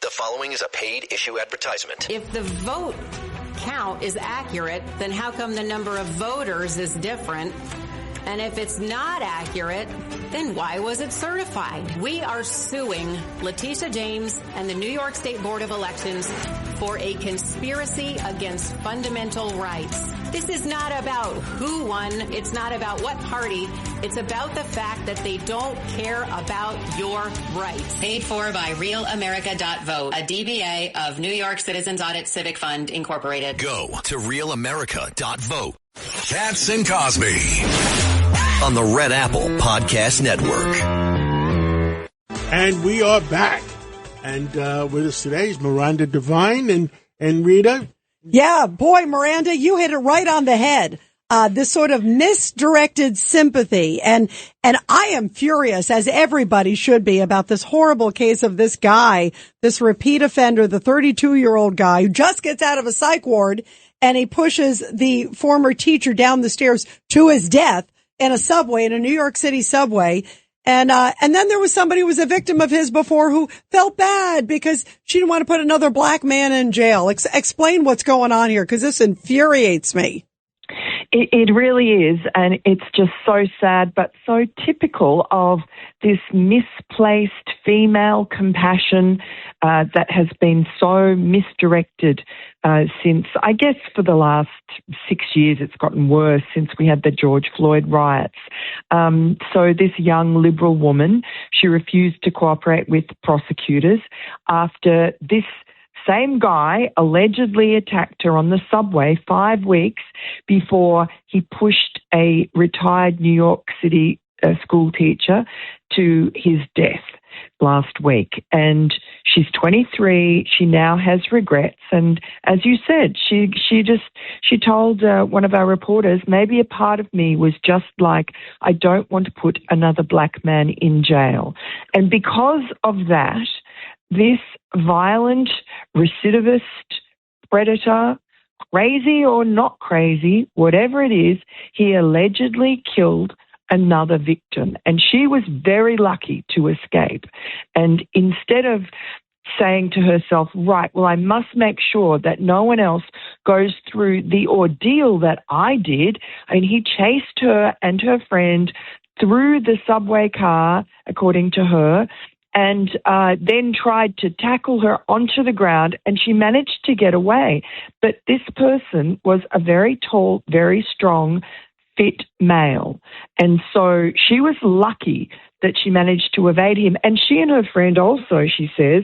The following is a paid issue advertisement. If the vote count is accurate, then how come the number of voters is different? And if it's not accurate, then why was it certified? We are suing Letitia James and the New York State Board of Elections for a conspiracy against fundamental rights. This is not about who won. It's not about what party. It's about the fact that they don't care about your rights. Paid for by RealAmerica.vote, a DBA of New York Citizens Audit Civic Fund, Incorporated. Go to RealAmerica.vote. Cats and Cosby on the Red Apple Podcast Network. And we are back. And with us today is Miranda, Devine, and Rita. Yeah, boy, Miranda, you hit it right on the head. This sort of misdirected sympathy. And I am furious, as everybody should be, about this horrible case of this guy, this repeat offender, the 32-year-old guy who just gets out of a psych ward and he pushes the former teacher down the stairs to his death in a subway, in a New York City subway. And then there was somebody who was a victim of his before who felt bad because she didn't want to put another black man in jail. Explain what's going on here, because this infuriates me. It really is, and it's just so sad, but so typical of this misplaced female compassion that has been so misdirected since, I guess, for the last 6 years. It's gotten worse since we had the George Floyd riots. So this young Liberal woman, she refused to cooperate with prosecutors after this same guy allegedly attacked her on the subway 5 weeks before he pushed a retired New York City school teacher to his death last week. And she's 23. She now has regrets. And as you said, she told one of our reporters, maybe a part of me was just like, I don't want to put another black man in jail. And because of that, this violent, recidivist, predator, crazy or not crazy, whatever it is, he allegedly killed another victim. And she was very lucky to escape. And instead of saying to herself, right, well, I must make sure that no one else goes through the ordeal that I did, and he chased her and her friend through the subway car, according to her, and then tried to tackle her onto the ground, and she managed to get away. But this person was a very tall, very strong, fit male. And so she was lucky that she managed to evade him. And she and her friend also, she says,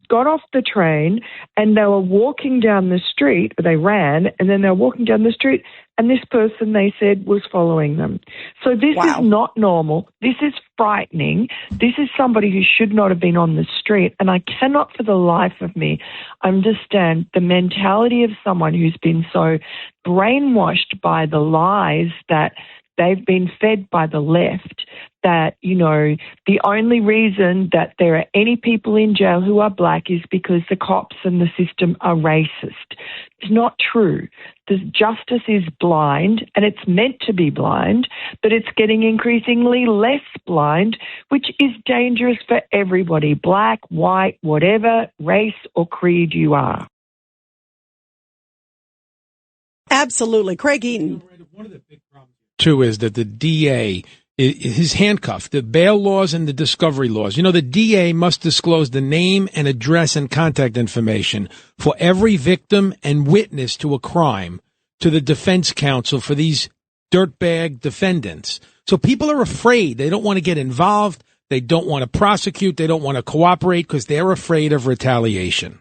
got off the train and they were walking down the street. They ran and then they were walking down the street, and this person, they said, was following them. So this is not normal. This is frightening. This is somebody who should not have been on the street. And I cannot for the life of me understand the mentality of someone who's been so brainwashed by the lies that they've been fed by the left, that, you know, the only reason that there are any people in jail who are black is because the cops and the system are racist. It's not true. The justice is blind, and it's meant to be blind, but it's getting increasingly less blind, which is dangerous for everybody, black, white, whatever race or creed you are. Absolutely. Craig Eaton. One of the big problems too is that the DA is handcuffed. The bail laws and the discovery laws. You know, the DA must disclose the name and address and contact information for every victim and witness to a crime to the defense counsel for these dirtbag defendants. So people are afraid. They don't want to get involved. They don't want to prosecute. They don't want to cooperate because they're afraid of retaliation.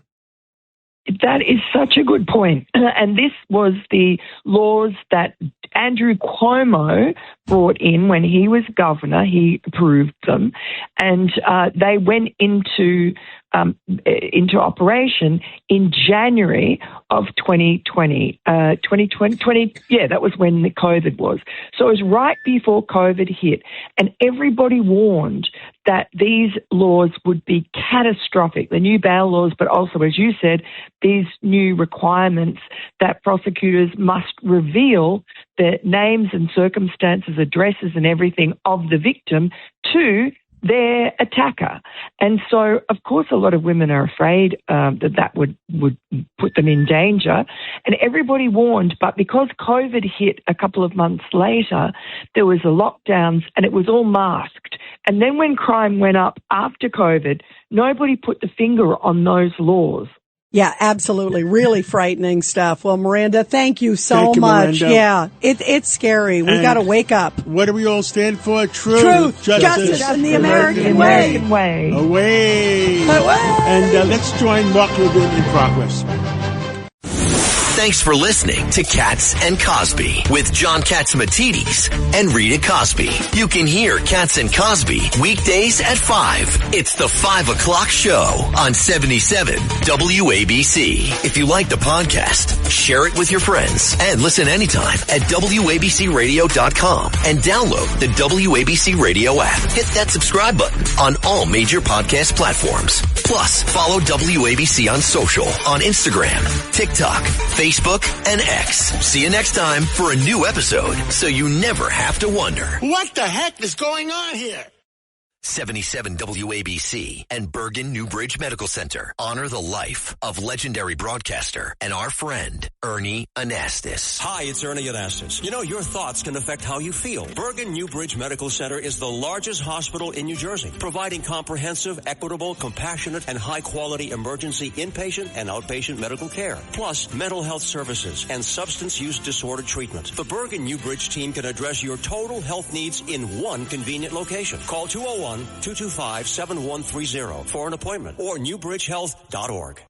That is such a good point. And this was the laws that Andrew Cuomo brought in when he was governor. He approved them, and they went into operation in January of 2020. That was when the COVID was. So it was right before COVID hit, and everybody warned that these laws would be catastrophic, the new bail laws, but also, as you said, these new requirements that prosecutors must reveal the names and circumstances, addresses and everything of the victim to their attacker. And so, of course, a lot of women are afraid that would put them in danger. And everybody warned, but because COVID hit a couple of months later, there was a lockdowns and it was all masked. And then when crime went up after COVID, nobody put the finger on those laws. Yeah, absolutely. Really frightening stuff. Well, Miranda, thank you so much. Miranda. Yeah, it's scary. We've got to wake up. What do we all stand for? Truth, justice, and the American way. Away. And let's join Mark Levin in progress. Thanks for listening to Katz and Cosby with John Katzimatidis and Rita Cosby. You can hear Katz and Cosby weekdays at 5. It's the 5 o'clock show on 77 WABC. If you like the podcast, share it with your friends and listen anytime at WABCRadio.com and download the WABC Radio app. Hit that subscribe button on all major podcast platforms. Plus, follow WABC on social on Instagram, TikTok, Facebook, and X. See you next time for a new episode so you never have to wonder. What the heck is going on here? 77 WABC and Bergen Newbridge Medical Center honor the life of legendary broadcaster and our friend, Ernie Anastas. Hi, it's Ernie Anastas. You know, your thoughts can affect how you feel. Bergen Newbridge Medical Center is the largest hospital in New Jersey, providing comprehensive, equitable, compassionate, and high-quality emergency inpatient and outpatient medical care, plus mental health services and substance use disorder treatment. The Bergen Newbridge team can address your total health needs in one convenient location. Call 201-225-7130 for an appointment or newbridgehealth.org.